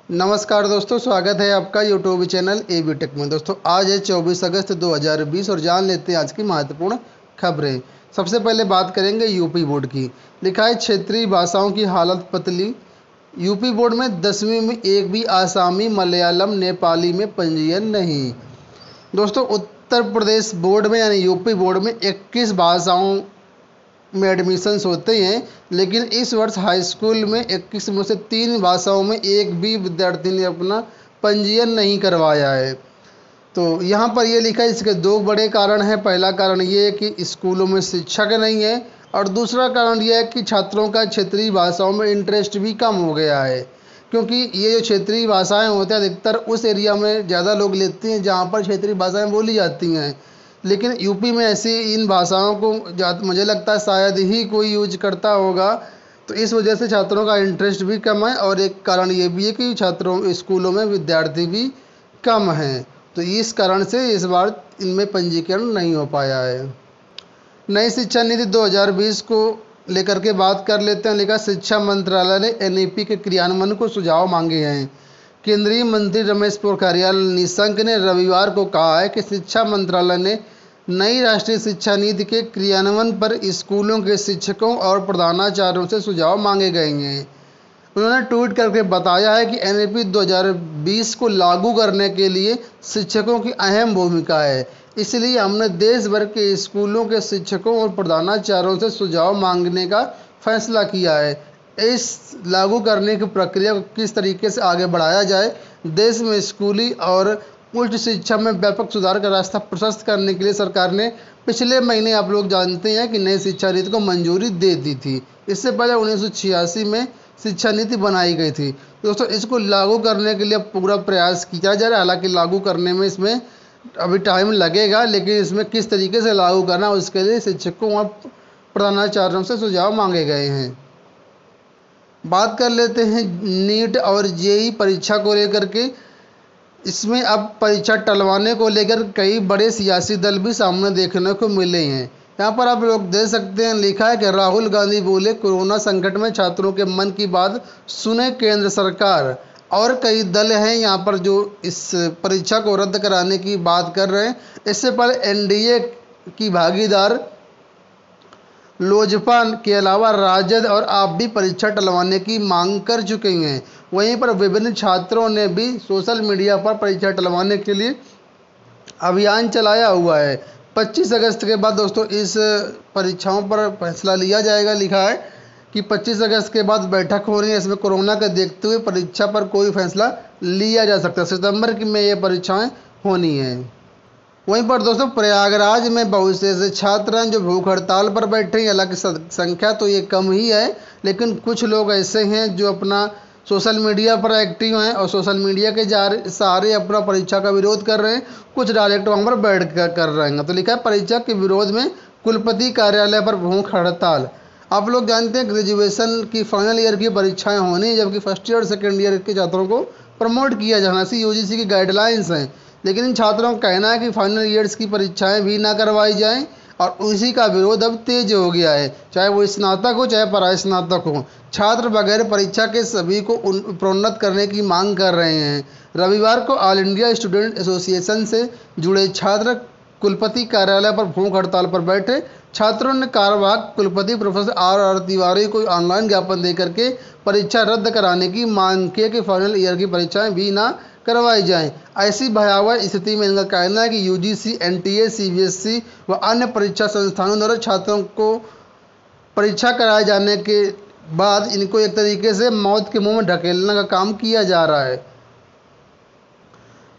नमस्कार दोस्तों, स्वागत है आपका यूट्यूब चैनल एबी टेक में। दोस्तों आज है 24 अगस्त 2020 और जान लेते हैं आज की महत्वपूर्ण खबरें। सबसे पहले बात करेंगे यूपी बोर्ड की। लिखा है क्षेत्रीय भाषाओं की हालत पतली। यूपी बोर्ड में 10वीं में एक भी आसामी, मलयालम, नेपाली में पंजीयन नहीं। दोस्तों उत्तर प्रदेश बोर्ड में यानी यूपी बोर्ड में 21 भाषाओं में एडमिशन्स होते हैं, लेकिन इस वर्ष हाई स्कूल में 21 में से 3 भाषाओं में एक भी विद्यार्थी ने अपना पंजीयन नहीं करवाया है। तो यहाँ पर ये लिखा है, इसके दो बड़े कारण हैं। पहला कारण ये है कि स्कूलों में शिक्षक नहीं है और दूसरा कारण यह है कि छात्रों का क्षेत्रीय भाषाओं में इंटरेस्ट भी कम हो गया है, क्योंकि ये जो क्षेत्रीय भाषाएं होती हैं अधिकतर उस एरिया में ज़्यादा लोग लेते हैं जहाँ पर क्षेत्रीय भाषाएं बोली जाती हैं, लेकिन यूपी में ऐसी इन भाषाओं को मुझे लगता है शायद ही कोई यूज करता होगा। तो इस वजह से छात्रों का इंटरेस्ट भी कम है और एक कारण ये भी है कि छात्रों स्कूलों में विद्यार्थी भी कम हैं, तो इस कारण से इस बार इनमें पंजीकरण नहीं हो पाया है। नई शिक्षा नीति 2020 को लेकर के बात कर लेते हैं। लिखा शिक्षा मंत्रालय ने एनईपी के क्रियान्वयन को सुझाव मांगे हैं। केंद्रीय मंत्री रमेश पोखरियाल निशंक ने रविवार को कहा है कि शिक्षा मंत्रालय ने नई राष्ट्रीय शिक्षा नीति के क्रियान्वयन पर स्कूलों के शिक्षकों और प्रधानाचार्यों से सुझाव मांगे गए हैं। उन्होंने ट्वीट करके बताया है कि एनईपी 2020 को लागू करने के लिए शिक्षकों की अहम भूमिका है, इसलिए हमने देश भर के स्कूलों के शिक्षकों और प्रधानाचार्यों से सुझाव मांगने का फैसला किया है। इस लागू करने की प्रक्रिया को किस तरीके से आगे बढ़ाया जाए, देश में स्कूली और उच्च शिक्षा में व्यापक सुधार का रास्ता प्रशस्त करने के लिए सरकार ने पिछले महीने, आप लोग जानते हैं, कि नई शिक्षा नीति को मंजूरी दे दी थी। इससे पहले 1986 में शिक्षा नीति बनाई गई थी। दोस्तों इसको लागू करने के लिए पूरा प्रयास किया जा रहा है। हालांकि लागू करने में इसमें अभी टाइम लगेगा, लेकिन इसमें किस तरीके से लागू करना उसके लिए शिक्षकों और प्रधानाचार्यों से सुझाव मांगे गए हैं। बात कर लेते हैं नीट और जेईई परीक्षा को लेकर के। इसमें अब परीक्षा टलवाने को लेकर कई बड़े सियासी दल भी सामने देखने को मिले हैं। यहाँ पर आप लोग देख सकते हैं, लिखा है कि राहुल गांधी बोले कोरोना संकट में छात्रों के मन की बात सुने केंद्र सरकार। और कई दल हैं यहाँ पर जो इस परीक्षा को रद्द कराने की बात कर रहे हैं। इससे पहले एनडीए की भागीदार लोजपा के अलावा राजद और आप भी परीक्षा टलवाने की मांग कर चुके हैं। वहीं पर विभिन्न छात्रों ने भी सोशल मीडिया पर परीक्षा टलवाने के लिए अभियान चलाया हुआ है। 25 अगस्त के बाद दोस्तों इस परीक्षाओं पर फैसला लिया जाएगा। लिखा है कि 25 अगस्त के बाद बैठक हो रही है, इसमें कोरोना के देखते हुए परीक्षा पर कोई फैसला लिया जा सकता है। सितंबर में ये परीक्षाएं होनी है। वहीं पर दोस्तों प्रयागराज में बहुत से ऐसे छात्र हैं जो भूख हड़ताल पर बैठे हैं। हालांकि संख्या तो ये कम ही है, लेकिन कुछ लोग ऐसे हैं जो अपना सोशल मीडिया पर एक्टिव हैं और सोशल मीडिया के सहारे अपना परीक्षा का विरोध कर रहे हैं। कुछ डायरेक्ट वहाँ पर बैठ कर रहे हैं। तो लिखा है परीक्षा के विरोध में कुलपति कार्यालय पर भूख हड़ताल। आप लोग जानते हैं ग्रेजुएशन की फाइनल ईयर की परीक्षाएं होनी, जबकि फर्स्ट ईयर और सेकेंड ईयर के छात्रों को प्रमोट किया जाना सी यूजीसी की गाइडलाइंस हैं। लेकिन इन छात्रों का कहना है कि फाइनल ईयर्स की परीक्षाएं भी ना करवाई जाएं और उसी का विरोध अब तेज हो गया है, चाहे वो स्नातक हो चाहे परास्नातक हो। छात्र बगैर परीक्षा के सभी को प्रोन्नत करने की मांग कर रहे हैं। रविवार को ऑल इंडिया स्टूडेंट एसोसिएशन से जुड़े छात्र कुलपति कार्यालय पर भूख हड़ताल पर बैठे। छात्रों ने कार्यवाहक कुलपति प्रोफेसर आर तिवारी को ऑनलाइन ज्ञापन देकर के परीक्षा रद्द कराने की मांग की कि फाइनल ईयर की परीक्षाएं भी ना करवाई जाएं। ऐसी भयावह स्थिति में इनका कहना है कि यूजीसी, एनटीए, सीबीएसई व अन्य परीक्षा संस्थानों द्वारा छात्रों को परीक्षा कराए जाने के बाद इनको एक तरीके से मौत के मुंह में ढकेलने का काम किया जा रहा है।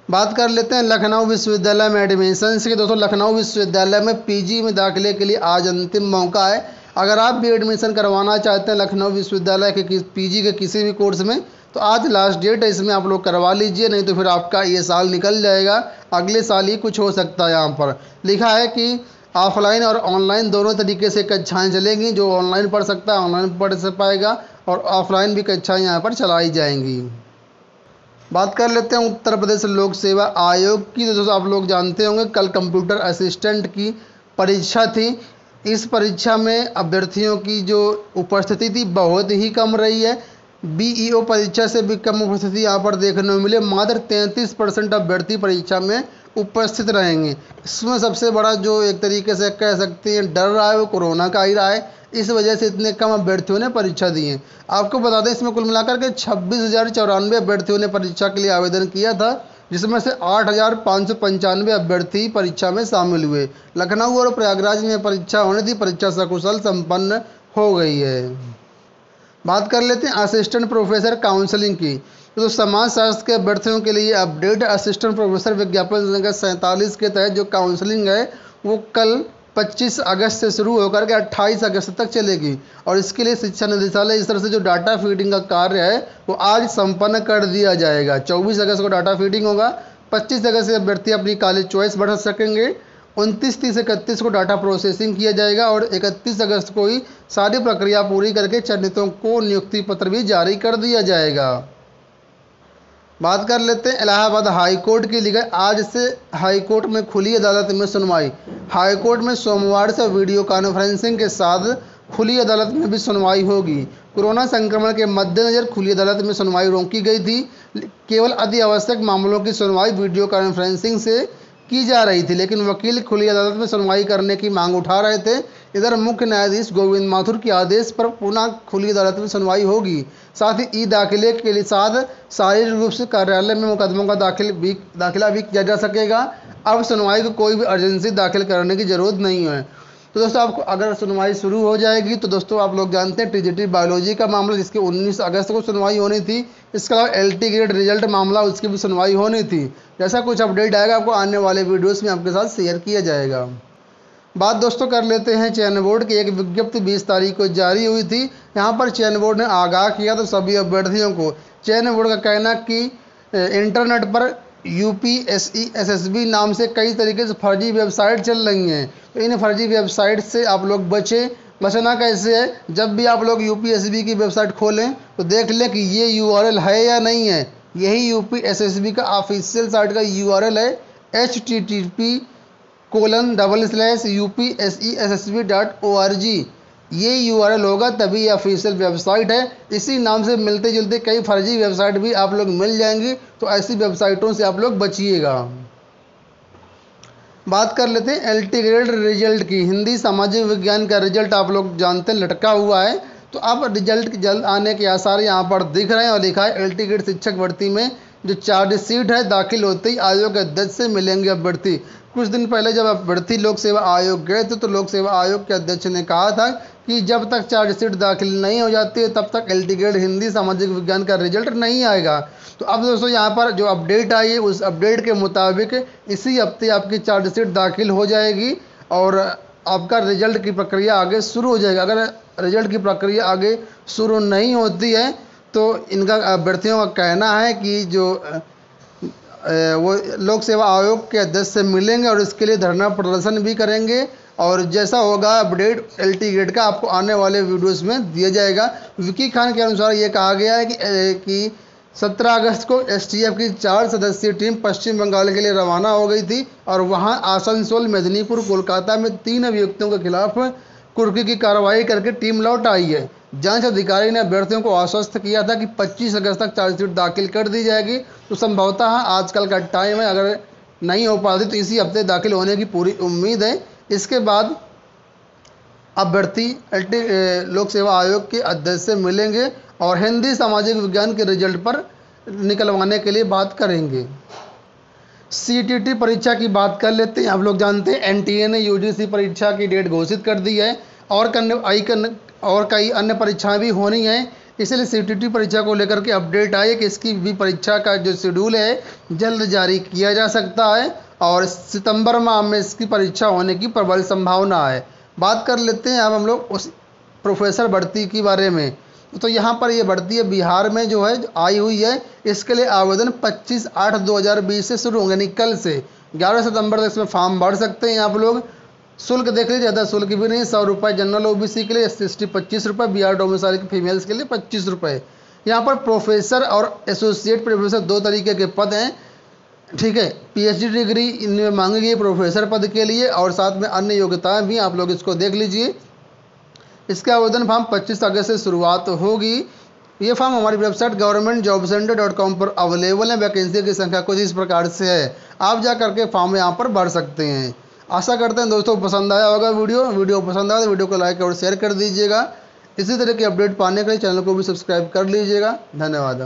बात कर लेते हैं लखनऊ विश्वविद्यालय में एडमिशन की। दोस्तों लखनऊ विश्वविद्यालय में पीजी में दाखिले के लिए आज अंतिम मौका है। अगर आप भी एडमिशन करवाना चाहते हैं लखनऊ विश्वविद्यालय के पीजी के किसी भी कोर्स में, तो आज लास्ट डेट है, इसमें आप लोग करवा लीजिए, नहीं तो फिर आपका ये साल निकल जाएगा, अगले साल ही कुछ हो सकता है। यहाँ पर लिखा है कि ऑफलाइन और ऑनलाइन दोनों तरीके से कक्षाएं चलेंगी। जो ऑनलाइन पढ़ सकता है ऑनलाइन पढ़ पाएगा और ऑफलाइन भी कक्षाएं यहाँ पर चलाई जाएंगी। बात कर लेते हैं उत्तर प्रदेश लोक सेवा आयोग की। दोस्तों आप लोग जानते होंगे कल कंप्यूटर असिस्टेंट की परीक्षा थी। इस परीक्षा में अभ्यर्थियों की जो उपस्थिति थी बहुत ही कम रही है। बीईओ परीक्षा से भी कम उपस्थिति यहाँ पर देखने को मिले। मात्र 33% अभ्यर्थी परीक्षा में उपस्थित रहेंगे। इसमें सबसे बड़ा जो एक तरीके से कह सकते हैं डर रहा है वो कोरोना का ही रहा है। इस वजह से इतने कम अभ्यर्थियों ने परीक्षा दी है। आपको बता दें इसमें कुल मिलाकर के 26,094 अभ्यर्थियों ने परीक्षा के लिए आवेदन किया था, जिसमें से 8,595 अभ्यर्थी परीक्षा में शामिल हुए। लखनऊ और प्रयागराज में परीक्षा होनी थी, परीक्षा सकुशल संपन्न हो गई है। बात कर लेते हैं असिस्टेंट प्रोफेसर काउंसलिंग की। तो समाज शास्त्र के अभ्यर्थियों के लिए अपडेट असिस्टेंट प्रोफेसर विज्ञापन संख्या 47 के तहत जो काउंसलिंग है वो कल 25 अगस्त से शुरू होकर के 28 अगस्त तक चलेगी। और इसके लिए शिक्षा निदेशालय इस तरह से जो डाटा फीडिंग का कार्य है वो आज संपन्न कर दिया जाएगा। 24 अगस्त को डाटा फीडिंग होगा, 25 अगस्त से अभ्यर्थी अपनी कॉलेज चॉइस बढ़ा सकेंगे, 29, 30, 31 को डाटा प्रोसेसिंग किया जाएगा और 31 अगस्त को ही सारी प्रक्रिया पूरी करके चयनितों को नियुक्ति पत्र भी जारी कर दिया जाएगा। बात कर लेते हैं इलाहाबाद हाई कोर्ट की लिखा है आज से हाई कोर्ट में खुली अदालत में सुनवाई। हाई कोर्ट में सोमवार से वीडियो कॉन्फ्रेंसिंग के साथ खुली अदालत में भी सुनवाई होगी। कोरोना संक्रमण के मद्देनजर खुली अदालत में सुनवाई रोकी गई थी। केवल अति आवश्यक मामलों की सुनवाई वीडियो कॉन्फ्रेंसिंग से की जा रही थी, लेकिन वकील खुली अदालत में सुनवाई करने की मांग उठा रहे थे। इधर मुख्य न्यायाधीश गोविंद माथुर के आदेश पर पुनः खुली अदालत में सुनवाई होगी। साथ ही ई दाखिले के लिए साथ शारीरिक रूप से कार्यालय में मुकदमों का दाखिला भी किया जा सकेगा। अब सुनवाई को कोई भी अर्जेंसी दाखिल करने की जरूरत नहीं है। तो दोस्तों आपको अगर सुनवाई शुरू हो जाएगी तो दोस्तों आप लोग जानते हैं टीजीटी बायोलॉजी का मामला जिसकी 19 अगस्त को सुनवाई होनी थी, इसके अलावा एलटी ग्रेड रिजल्ट मामला उसकी भी सुनवाई होनी थी। जैसा कुछ अपडेट आएगा आपको आने वाले वीडियोस में आपके साथ शेयर किया जाएगा। बात दोस्तों कर लेते हैं चयन बोर्ड की। एक विज्ञप्ति 20 तारीख को जारी हुई थी। यहाँ पर चयन बोर्ड ने आगाह किया तो सभी अभ्यर्थियों को। चयन बोर्ड का कहना कि इंटरनेट पर यूपीएससी एसएसबी नाम से कई तरीके से फर्जी वेबसाइट चल रही हैं, तो इन फर्जी वेबसाइट से आप लोग बचें। बचना कैसे है, जब भी आप लोग यूपीएससी की वेबसाइट खोलें तो देख लें कि ये यूआरएल है या नहीं है। यही यूपीएससी का ऑफिशियल साइट का यूआरएल है http://upsessb.org। ये यूआरएल होगा तभी ये ऑफिशियल वेबसाइट है। इसी नाम से मिलते जुलते कई फर्जी वेबसाइट भी आप लोग मिल जाएंगी, तो ऐसी वेबसाइटों से आप लोग बचिएगा। बात कर लेते हैं एलटी ग्रेड रिजल्ट की। हिंदी सामाजिक विज्ञान का रिजल्ट आप लोग जानते हैं लटका हुआ है, तो अब रिजल्ट जल्द आने के आसार यहाँ पर दिख रहे हैं। और लिखा है एलटी ग्रेड शिक्षक भर्ती में जो चार्जशीट है दाखिल होते ही आयोग के अध्यक्ष से मिलेंगे अभ्यर्थी। कुछ दिन पहले जब अभ्यर्थी लोक सेवा आयोग गए थे तो लोक सेवा आयोग के अध्यक्ष ने कहा था कि जब तक चार्जशीट दाखिल नहीं हो जाती है तब तक एलटी ग्रेड हिंदी सामाजिक विज्ञान का रिजल्ट नहीं आएगा। तो अब दोस्तों यहाँ पर जो अपडेट आई है उस अपडेट के मुताबिक इसी हफ्ते आपकी चार्जशीट दाखिल हो जाएगी और आपका रिजल्ट की प्रक्रिया आगे शुरू हो जाएगी। अगर रिजल्ट की प्रक्रिया आगे शुरू नहीं होती है तो इनका अभ्यर्थियों का कहना है कि जो वो लोक सेवा आयोग के अध्यक्ष से मिलेंगे और इसके लिए धरना प्रदर्शन भी करेंगे। और जैसा होगा अपडेट एलटी ग्रेड का आपको आने वाले वीडियोस में दिया जाएगा। विकी खान के अनुसार ये कहा गया है कि 17 अगस्त को एसटीएफ की 4 सदस्यीय टीम पश्चिम बंगाल के लिए रवाना हो गई थी और वहां आसनसोल, मेदिनीपुर, कोलकाता में 3 अभियुक्तों के खिलाफ कुर्की की कार्रवाई करके टीम लौट आई है। जांच अधिकारी ने अभ्यर्थियों को आश्वस्त किया था कि 25 अगस्त तक चार्जशीट दाखिल कर दी जाएगी। तो संभवतः आजकल का टाइम है, अगर नहीं हो पाती तो इसी हफ्ते दाखिल होने की पूरी उम्मीद है। इसके बाद अभ्यर्थी लोक सेवा आयोग के अध्यक्ष से मिलेंगे और हिंदी सामाजिक विज्ञान के रिजल्ट पर निकलवाने के लिए बात करेंगे। सीटीटी परीक्षा की बात कर लेते हैं। आप लोग जानते हैं एनटीए ने यूजीसी परीक्षा की डेट घोषित कर दी है और कई अन्य परीक्षाएं भी होनी हैं। इसलिए सीटीटी परीक्षा को लेकर के अपडेट आई है कि इसकी भी परीक्षा का जो शेड्यूल है जल्द जारी किया जा सकता है और सितंबर माह में इसकी परीक्षा होने की प्रबल संभावना है। बात कर लेते हैं अब हम लोग उस प्रोफेसर भर्ती के बारे में। तो यहाँ पर ये भर्ती है बिहार में जो है आई हुई है। इसके लिए आवेदन 25/8/2020 से शुरू होंगे, यानी कल से 11 सितंबर तक इसमें फॉर्म भर सकते हैं आप लोग। शुल्क देख लीजिए, ज़्यादा शुल्क भी नहीं, 100 रुपये जनरल ओबीसी के लिए, एसटी 25 रुपये, बिहार डोमिसाइल के फीमेल्स के लिए 25 रुपये। यहाँ पर प्रोफेसर और एसोसिएट प्रोफेसर 2 तरीके के पद हैं, ठीक है। पीएचडी डिग्री इनमें मांगी गई प्रोफेसर पद के लिए और साथ में अन्य योग्यताएं भी आप लोग इसको देख लीजिए। इसके आवेदन फॉर्म 25 अगस्त से शुरुआत होगी ये फॉर्म हमारी वेबसाइट governmentjobcenter.com पर अवेलेबल है। वैकेंसी की संख्या कुछ इस प्रकार से है, आप जा करके फॉर्म यहाँ पर भर सकते हैं। आशा करते हैं दोस्तों पसंद आया होगा वीडियो पसंद आया तो वीडियो को लाइक और शेयर कर दीजिएगा। इसी तरह की अपडेट पाने के लिए चैनल को भी सब्सक्राइब कर लीजिएगा। धन्यवाद।